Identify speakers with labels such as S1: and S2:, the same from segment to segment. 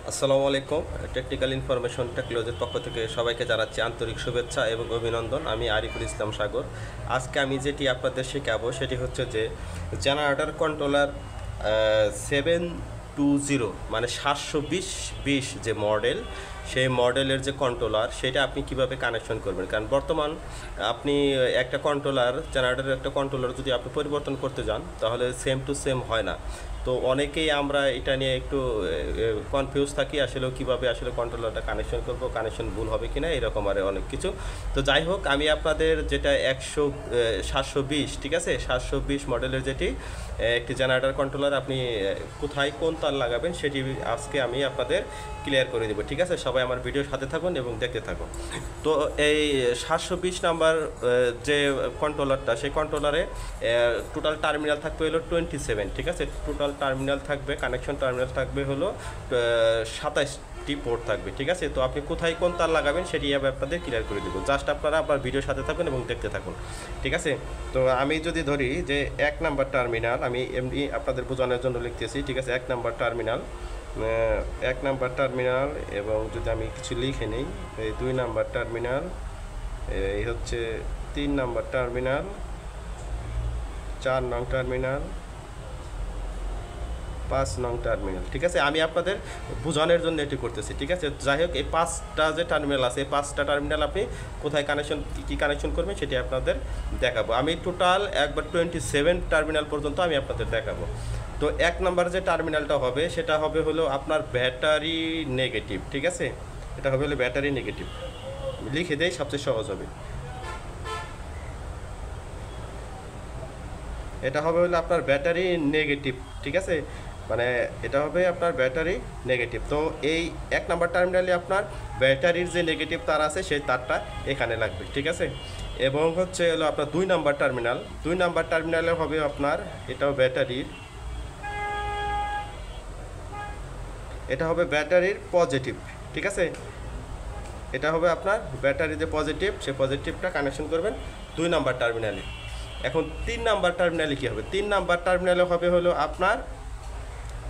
S1: আসসালামু আলাইকুম। Technical information টেকনোলজির পক্ষ থেকে সবাইকে জানাচ্ছি আন্তরিক শুভেচ্ছা এবং অভিনন্দন। আমি আরিফুল ইসলাম সাগর। আজকে আমি যেটি আপনাদের শেখাবো সেটি হচ্ছে যে জেনারেটর কন্ট্রোলার 720 মানে 720 যে মডেল, সেই মডেলের যে কন্ট্রোলার সেটা আপনি কিভাবে কানেকশন করবেন। কারণ বর্তমান আপনি একটা কন্ট্রোলার, জেনারেটরের একটা কন্ট্রোলার যদি আপনি পরিবর্তন করতে যান তাহলে সেম টু সেম হয় না। তো অনেকেই আমরা এটা নিয়ে একটু কনফিউজ থাকি, আসলে কিভাবে আসলে কন্ট্রোলারটা কানেকশন করব, কানেকশন ভুল হবে কিনা, এরকম আর অনেক কিছু। তো যাই হোক, আমি আপনাদের যেটা 720, ঠিক আছে, 720 মডেলের যেটি একটি জেনারেটর কন্ট্রোলার আপনি কোথায় কোন তার লাগাবেন সেটি আজকে আমি আপনাদের ক্লিয়ার করে দেবো। ঠিক আছে, সবাই আমার ভিডিওর সাথে থাকুন এবং দেখতে থাকুন। তো এই 720 নাম্বার যে কন্ট্রোলারটা, সেই কন্ট্রোলারে টোটাল টার্মিনাল থাকবে হলো 27, ঠিক আছে। টোটাল টার্মিনাল থাকবে, কানেকশন টার্মিনাল থাকবে হলো 27টি পোর্ট থাকবে, ঠিক আছে। তো আপনি কোথায় কোন তার লাগাবেন সেটি আমি আপনাদের ক্লিয়ার করে দেবো। জাস্ট আপনারা আপনার ভিডিওর সাথে থাকুন এবং দেখতে থাকুন, ঠিক আছে। তো আমি যদি ধরি যে 1 নাম্বার টার্মিনাল, আমি এমনি আপনাদের বোঝানোর জন্য লিখতেছি, ঠিক আছে। 1 নাম্বার টার্মিনাল, 1 নাম্বার টার্মিনাল, এবং যদি আমি কিছু লিখে নিই, এই 2 নাম্বার টার্মিনাল, এই হচ্ছে 3 নাম্বার টার্মিনাল, 4 নং টার্মিনাল, 5 নং টার্মিনাল, ঠিক আছে। আমি আপনাদের বোঝানোর জন্য এটি করতেছি, ঠিক আছে। যাই হোক, এই 5টা যে টার্মিনাল আছে, এই 5টা টার্মিনাল আপনি কোথায় কানেকশন, কী কানেকশন করবেন সেটি আপনাদের দেখাবো। আমি টোটাল একবার 27 টার্মিনাল পর্যন্ত আমি আপনাদের দেখাবো। তো 1 নাম্বার যে টার্মিনালটা হবে সেটা হবে হলো আপনার ব্যাটারি নেগেটিভ, ঠিক আছে। এটা হবে হলো ব্যাটারি নেগেটিভ, লিখে দেয় সবচেয়ে সহজ হবে। এটা হবে হলো আপনার ব্যাটারি নেগেটিভ, ঠিক আছে। মানে এটা হবে আপনার ব্যাটারি নেগেটিভ। তো এই 1 নাম্বার টার্মিনালে আপনার ব্যাটারির যে নেগেটিভ তার আছে সেই তারটা এখানে লাগবে, ঠিক আছে। এবং হচ্ছে হলো আপনার 2 নাম্বার টার্মিনাল, 2 নাম্বার টার্মিনালে হবে আপনার, এটাও ব্যাটারির, এটা হবে ব্যাটারির পজিটিভ, ঠিক আছে। এটা হবে আপনার ব্যাটারি যে পজিটিভ, সেই পজিটিভটা কানেকশন করবেন 2 নাম্বার টার্মিনালে। এখন 3 নাম্বার টার্মিনালে কী হবে? 3 নাম্বার টার্মিনালে হবে হলো আপনার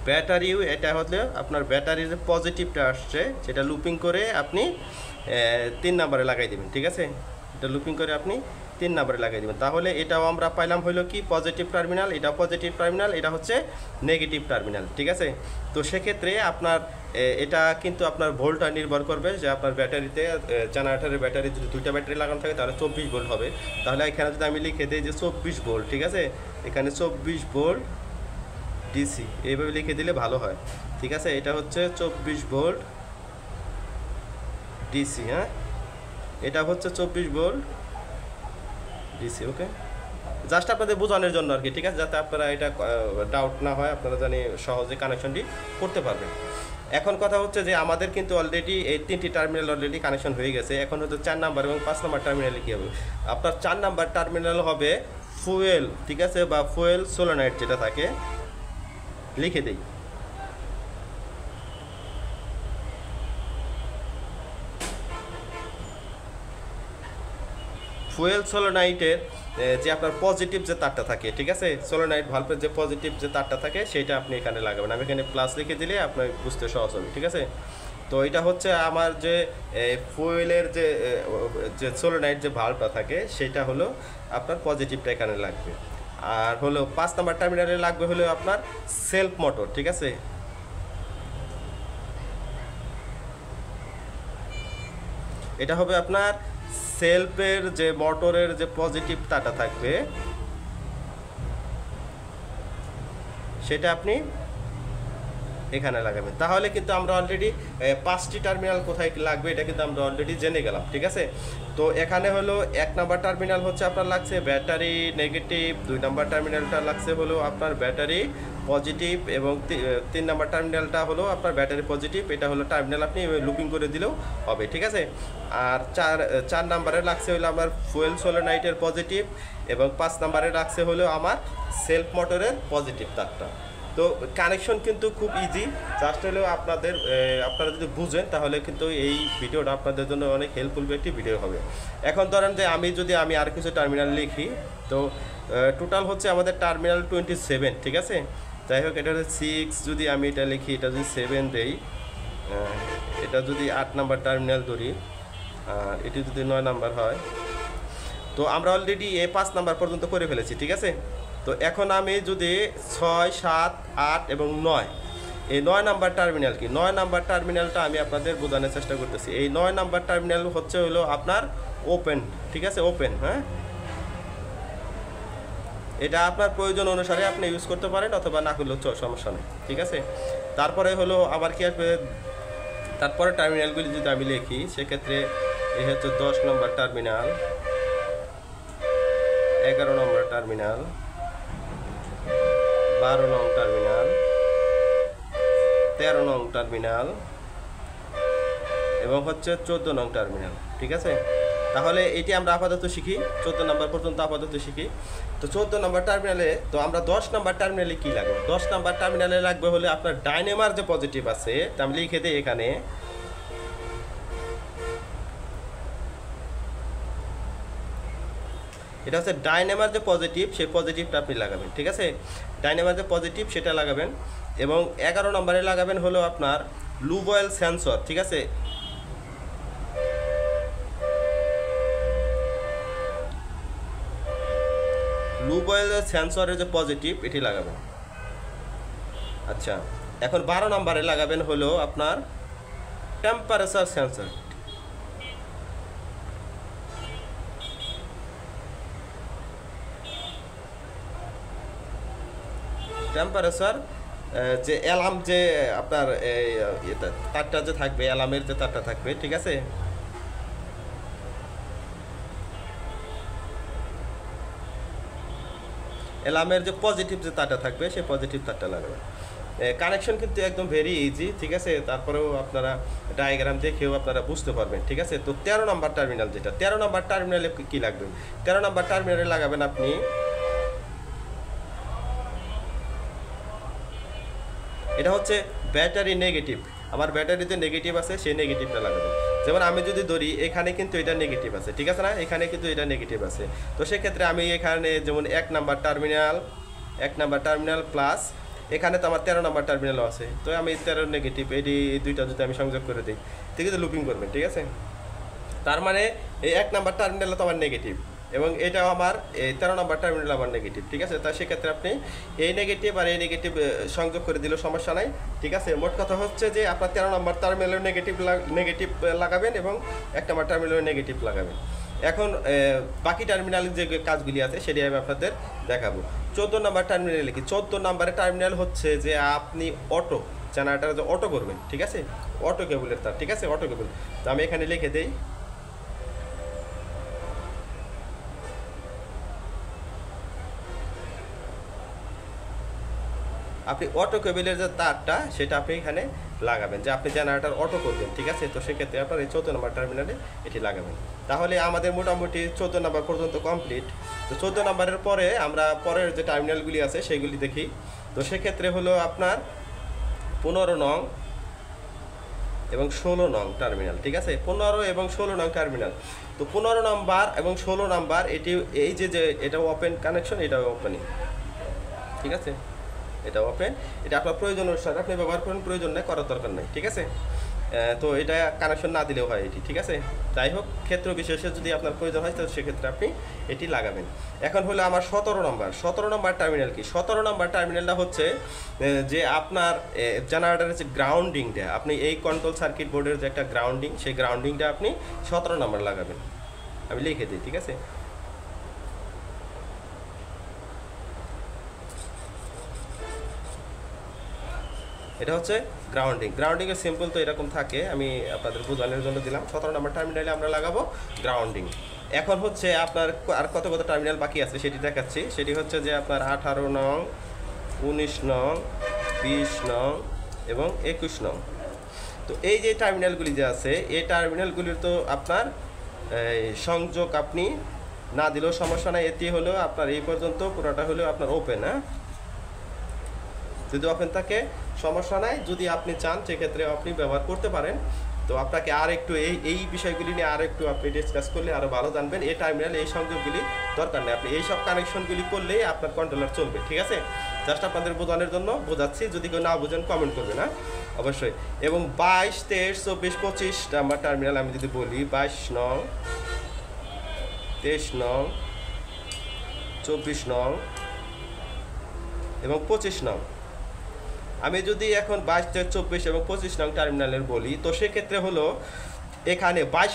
S1: ব্যাটারিও, এটা হলে আপনার ব্যাটারির যে পজিটিভটা আসছে সেটা লুপিং করে আপনি 3 নাম্বারে লাগাই দেবেন, ঠিক আছে। এটা লুপিং করে আপনি 3 নাম্বারে লাগাই দেবেন। তাহলে এটাও আমরা পাইলাম হলো কি পজিটিভ টার্মিনাল, এটা পজিটিভ টার্মিনাল, এটা হচ্ছে নেগেটিভ টার্মিনাল, ঠিক আছে। তো সেক্ষেত্রে আপনার এটা কিন্তু আপনার ভোল্টটা নির্ভর করবে যে আপনার ব্যাটারিতে, জেনারেটরের ব্যাটারি যদি 2টা ব্যাটারি লাগানো থাকে তাহলে 24 ভোল্ট হবে। তাহলে এখানে যদি আমি লিখে দিই যে 24 ভোল্ট, ঠিক আছে, এখানে 24 ভোল্ট ডিসি, এইভাবে লিখে দিলে ভালো হয়, ঠিক আছে। এটা হচ্ছে 24 ভোল্ট ডিসি, হ্যাঁ, এটা হচ্ছে 24 ভোল্ট ডিসি, ওকে। জাস্ট আপনাদের বোঝানোর জন্য আর কি, ঠিক আছে, যাতে আপনারা এটা ডাউট না হয়, আপনারা জানি সহজে কানেকশনটি করতে পারবেন। এখন কথা হচ্ছে যে আমাদের কিন্তু অলরেডি এই 3টি টার্মিনাল অলরেডি কানেকশন হয়ে গেছে। এখন হচ্ছে 4 নাম্বার এবং 5 নাম্বার টার্মিনালে কী হবে? আপনার 4 নাম্বার টার্মিনাল হবে ফুয়েল, ঠিক আছে, বা ফুয়েল সোলোনাইট যেটা থাকে, লিখে দিই। ফুয়েল সোলোনাইটের যে আপনার পজিটিভ যে তারটা থাকে, ঠিক আছে, সোলোনাইট ভালভের যে পজিটিভ যে তারটা থাকে সেটা আপনি এখানে লাগাবেন। আমি এখানে প্লাস লিখে দিলে আপনার বুঝতে সহজ হবে, ঠিক আছে। তো এটা হচ্ছে আমার যে ফুয়েলের যে সোলোনাইট যে ভালভটা থাকে সেটা হলো আপনার পজিটিভটা এখানে লাগবে। আর হলো 5 নাম্বার টার্মিনালে লাগবে হলো আপনার সেলফ মোটর, ঠিক আছে। এটা হবে আপনার সেলফের যে মোটরের যে পজিটিভ তারটা থাকবে সেটা আপনি এখানে লাগাবেন। তাহলে কিন্তু আমরা অলরেডি 5টি টার্মিনাল কোথায় লাগবে এটা কিন্তু আমরা অলরেডি জেনে গেলাম, ঠিক আছে। তো এখানে হলো 1 নাম্বার টার্মিনাল হচ্ছে আপনার লাগছে ব্যাটারি নেগেটিভ, 2 নাম্বার টার্মিনালটা লাগছে হলো আপনার ব্যাটারি পজিটিভ, এবং 3 নাম্বার টার্মিনালটা হলো আপনার ব্যাটারি পজিটিভ। এটা হলো টার্মিনাল, আপনি লুপিং করে দিলেও হবে, ঠিক আছে। আর 4 নাম্বারে লাগছে হলো আমার ফুয়েল সোলোনাইটের পজিটিভ, এবং 5 নাম্বারে লাগছে হলো আমার সেলফ মোটরের পজিটিভ তারটা। তো কানেকশন কিন্তু খুব ইজি, জাস্ট হলেও আপনারা যদি বুঝেন তাহলে কিন্তু এই ভিডিওটা আপনাদের জন্য অনেক হেল্পফুল একটি ভিডিও হবে। এখন ধরেন যে আমি আর কিছু টার্মিনাল লিখি, তো টোটাল হচ্ছে আমাদের টার্মিনাল 27, ঠিক আছে। যাই হোক, এটা হচ্ছে 6, যদি আমি এটা লিখি, এটা যদি 7 দেই, এটা যদি 8 নাম্বার টার্মিনাল ধরি আর এটি যদি 9 নাম্বার হয়, তো আমরা অলরেডি 5 নাম্বার পর্যন্ত করে ফেলেছি, ঠিক আছে। তো এখন আমি যদি 6, 7, 8 এবং 9, এই 9 নাম্বার টার্মিনাল কি, 9 নাম্বার টার্মিনালটা আমি আপনাদের বোঝানোর চেষ্টা করতেছি। এই 9 নাম্বার টার্মিনাল হলো আপনার ওপেন, ঠিক আছে, ওপেন। হ্যাঁ, এটা আপনার প্রয়োজন অনুসারে আপনি ইউজ করতে পারেন অথবা না করলেও সমস্যা নেই, ঠিক আছে। তারপরে হলো আবার কি আসবে, তারপরে টার্মিনালগুলি যদি আমি লিখি সেক্ষেত্রে এই হচ্ছে 10 নম্বর টার্মিনাল, 11 নম্বর টার্মিনাল, 12 নং টার্মিনাল, 13 নং টার্মিনাল এবং হচ্ছে 14 নং টার্মিনাল, ঠিক আছে। তাহলে এটি আমরা আপাতত শিখি, 14 নম্বর পর্যন্ত আপাতত শিখি। তো 14 নম্বর টার্মিনালে, তো আমরা 10 নম্বর টার্মিনালে কি লাগবে, 10 নম্বর টার্মিনালে লাগবে হলে আপনার ডাইনামার যে পজিটিভ আছে, তা আমি লিখে দিই এখানে। এটা হচ্ছে ডাইনামার যে পজিটিভ, সেই পজিটিভটা আপনি লাগাবেন, ঠিক আছে। ডাইনামার যে পজিটিভ সেটা লাগাবেন এবং 11 নম্বরে লাগাবেন হলো আপনার লুবয়েল সেন্সর, ঠিক আছে। লুবয়েল সেন্সরের যে পজিটিভ এটি লাগাবেন। আচ্ছা, এখন 12 নম্বরে লাগাবেন হলো আপনার টেম্পারেচার সেন্সর। টেম্পারেচার যে অ্যালার্ম, যে আপনার এই তারটা যে থাকবে, অ্যালার্মের যে তারটা থাকবে, ঠিক আছে। অ্যালার্মের যে পজিটিভ যে তারটা থাকবে সেই পজিটিভ তারটা লাগাবেন। কানেকশন কিন্তু একদম ভেরি ইজি, ঠিক আছে। তারপরেও আপনারা ডায়াগ্রাম দেখেও আপনারা বুঝতে পারবেন, ঠিক আছে। তো 13 নম্বর টার্মিনাল, যেটা 13 নম্বর টার্মিনালে কি লাগবে, 13 নম্বর টার্মিনালে লাগাবেন আপনি এটা হচ্ছে ব্যাটারি নেগেটিভ। আমার ব্যাটারিতে নেগেটিভ আছে, সেই নেগেটিভটা লাগাবেন। যেমন আমি যদি ধরি এখানে কিন্তু এটা নেগেটিভ আছে, ঠিক আছে না, এখানে কিন্তু এটা নেগেটিভ আছে। তো সেক্ষেত্রে আমি এখানে যেমন 1 নাম্বার টার্মিনাল প্লাস এখানে তো আমার 13 নাম্বার টার্মিনালও আছে, তো আমি 13 নেগেটিভ এই দুইটা যদি আমি সংযোগ করে দিই, ঠিক আছে, লুপিং করবেন, ঠিক আছে। তার মানে এই 1 নাম্বার টার্মিনাল তো আমার নেগেটিভ এবং এটাও আমার এই 13 নম্বর টার্মিনাল আমার নেগেটিভ, ঠিক আছে। তা সেক্ষেত্রে আপনি এই নেগেটিভ আর এই নেগেটিভ সংযোগ করে দিলেও সমস্যা নাই, ঠিক আছে। মোট কথা হচ্ছে যে আপনার 13 নম্বর টার্মিনালের নেগেটিভ লাগাবেন এবং 1 নম্বর টার্মিনালের নেগেটিভ লাগাবেন। এখন বাকি টার্মিনালের যে কাজগুলি আছে সেটি আমি আপনাদের দেখাবো। 14 নম্বর টার্মিনালে কি, 14 নম্বরের টার্মিনাল হচ্ছে যে আপনি অটো জেনারেটর যে অটো করবেন, ঠিক আছে, অটো কেবলের তার, ঠিক আছে, অটো কেবল। তো আমি এখানে লিখে দিই আপনি অটো কেবলের যে তারটা সেটা আপনি এখানে লাগাবেন, যে আপনি জেনারেটর অটো করবেন, ঠিক আছে। তো সেক্ষেত্রে আপনার এই 14 নম্বর টার্মিনালে এটি লাগাবেন। তাহলে আমাদের মোটামুটি 14 নম্বর পর্যন্ত কমপ্লিট। তো 14 নম্বরের পরে আমরা পরের যে টার্মিনালগুলি আছে সেইগুলি দেখি। তো সেক্ষেত্রে হলো আপনার 15 নং এবং 16 নং টার্মিনাল, ঠিক আছে, 15 এবং 16 নং টার্মিনাল। তো 15 নম্বর এবং 16 নম্বর এটি এই যে এটা ওপেন কানেকশন, এটা ওপেনিং, ঠিক আছে, এটা ওপেন। এটা আপনার প্রয়োজন অনুসারে আপনি ব্যবহার করেন, প্রয়োজন নেই করার দরকার নেই, ঠিক আছে। তো এটা কানেকশন না দিলেও হয় এটি, ঠিক আছে। যাই হোক, ক্ষেত্র বিশেষে যদি আপনার প্রয়োজন হয় তো সেক্ষেত্রে আপনি এটি লাগাবেন। এখন হলো আমার 17 নম্বর টার্মিনাল কি, 17 নম্বর টার্মিনালটা হচ্ছে যে আপনার জেনারেটরের যে গ্রাউন্ডিংটা, আপনি এই কন্ট্রোল সার্কিট বোর্ডের যে একটা গ্রাউন্ডিং, সেই গ্রাউন্ডিংটা আপনি 17 নম্বর লাগাবেন। আমি লিখে দিই, ঠিক আছে। এটা হচ্ছে গ্রাউন্ডিংয়ের সিম্পল তো এরকম থাকে, আমি আপনাদের বোঝানোর জন্য দিলাম। 17 নম্বর টার্মিনালে আমরা লাগাবো গ্রাউন্ডিং। এখন হচ্ছে আপনার আর কত টার্মিনাল বাকি আছে সেটি দেখাচ্ছি। সেটি হচ্ছে যে আপনার 18 নং, 19 নং, 20 নং এবং 21 নং। তো এই যে টার্মিনালগুলি যে আছে, এই টার্মিনালগুলির তো আপনার সংযোগ আপনি না দিলেও সমস্যা নাই। এটি হলো আপনার এই পর্যন্ত পুরোটা হলো আপনার ওপেন, হ্যাঁ, যদি ওপেন থাকে সমস্যা নাই। যদি আপনি চান সেক্ষেত্রে আপনি ব্যবহার করতে পারেন। তো আপনাকে আর একটু এই বিষয়গুলি নিয়ে আর একটু আপনি ডিসকাস করলে আরও ভালো জানবেন। এই টার্মিনাল এই সংযোগগুলি দরকার নেই, আপনি এই সব কানেকশনগুলি করলেই আপনার কন্ট্রোলার চলবে, ঠিক আছে। জাস্ট আপনাদের বোঝানোর জন্য বোঝাচ্ছি, যদি কেউ না বোঝেন কমেন্ট করবেন, হ্যাঁ অবশ্যই। এবং 22, 23, 24, 25 নাম্বার টার্মিনাল আমি যদি বলি 22 নং, 23 নং, 24 নং এবং 25 নং, আমি যদি এখন 22, 23, 24 এবং 25 নং টার্মিনালের বলি, তো সেক্ষেত্রে হলো এখানে 22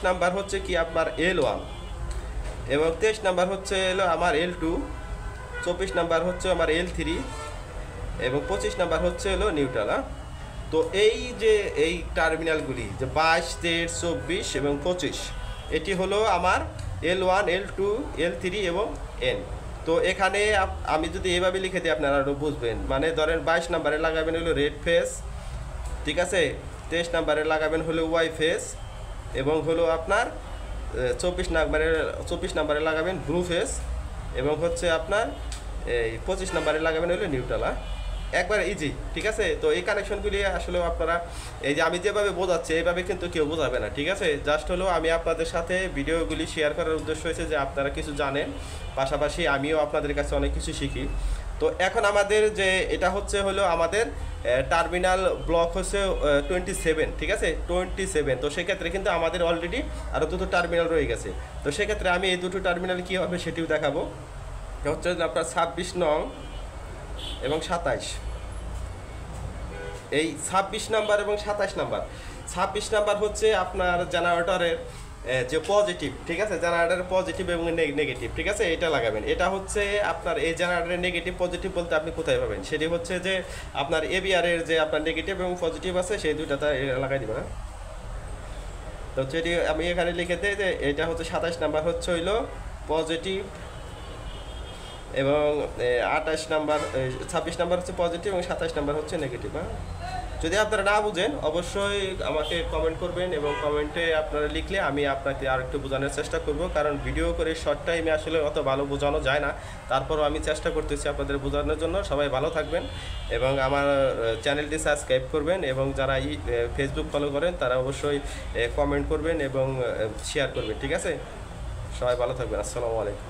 S1: নাম্বার হচ্ছে কি আপনার L1 এবং 23 নাম্বার হচ্ছে হলো আমার L2, 24 নাম্বার হচ্ছে আমার L3 এবং 25 নাম্বার হচ্ছে হলো নিউট্রাল। তো এই যে এই টার্মিনালগুলি যে 22, 23, 24 এবং 25, এটি হলো আমার L1, L2, L3 এবং N। তো এখানে আমি যদি এভাবে লিখে দিই আপনারা আরও বুঝবেন, মানে ধরেন 22 নাম্বারে লাগাবেন হলো রেড ফেস, ঠিক আছে, 23 নাম্বারে লাগাবেন হলো ওয়াই ফেস এবং হলো আপনার 24 নাম্বারে লাগাবেন ব্লু ফেস এবং হচ্ছে আপনার এই 25 নাম্বারে লাগাবেন হলো নিউট্রাল। একবার ইজি, ঠিক আছে। তো এই কানেকশনগুলি আসলে আপনারা এই যে আমি যেভাবে বোঝাচ্ছি এইভাবে কিন্তু কেউ বোঝাবে না, ঠিক আছে। জাস্ট হলো আমি আপনাদের সাথে ভিডিওগুলি শেয়ার করার উদ্দেশ্য হয়েছে যে আপনারা কিছু জানেন, পাশাপাশি আমিও আপনাদের কাছে অনেক কিছু শিখি। তো এখন আমাদের যে এটা হচ্ছে হলো আমাদের টার্মিনাল ব্লক হচ্ছে 27, ঠিক আছে, 27। তো সেক্ষেত্রে কিন্তু আমাদের অলরেডি আরও দুটো টার্মিনাল রয়ে গেছে। তো সেক্ষেত্রে আমি এই দুটো টার্মিনাল কী হবে সেটিও দেখাবো। হচ্ছে আপনার 26 নং এবং 27, এই 26 নাম্বার এবং 27 নাম্বার। 26 নাম্বার হচ্ছে আপনার জেনারেটরের যে পজিটিভ, ঠিক আছে, জেনারেটরের পজিটিভ এবং নেগেটিভ, ঠিক আছে, এটা লাগাবেন। এটা হচ্ছে আপনার এই জেনারেটরের নেগেটিভ পজিটিভ বলতে আপনি কোথায় পাবেন, সেটি হচ্ছে যে আপনার এবিআরের যে আপনার নেগেটিভ এবং পজিটিভ আছে সেই দুইটাতে লাগাই দিবেন। তো সেটি আমি এখানে লিখে দিই যে এটা হচ্ছে 27 নাম্বার হচ্ছে হইলো পজিটিভ এবং 28 নাম্বার 26 নাম্বার হচ্ছে পজিটিভ এবং 27 নাম্বার হচ্ছে নেগেটিভ। হ্যাঁ, যদি আপনারা না বুঝেন অবশ্যই আমাকে কমেন্ট করবেন এবং কমেন্টে আপনারা লিখলে আমি আপনাকে আর একটু বোঝানোর চেষ্টা করব, কারণ ভিডিও করে শর্ট টাইমে আসলে অত ভালো বোঝানো যায় না। তারপরও আমি চেষ্টা করতেছি আপনাদের বোঝানোর জন্য। সবাই ভালো থাকবেন এবং আমার চ্যানেলটি সাবস্ক্রাইব করবেন এবং যারা ফেসবুক ফলো করেন তারা অবশ্যই কমেন্ট করবেন এবং শেয়ার করবেন, ঠিক আছে। সবাই ভালো থাকবেন। আসসালামু আলাইকুম।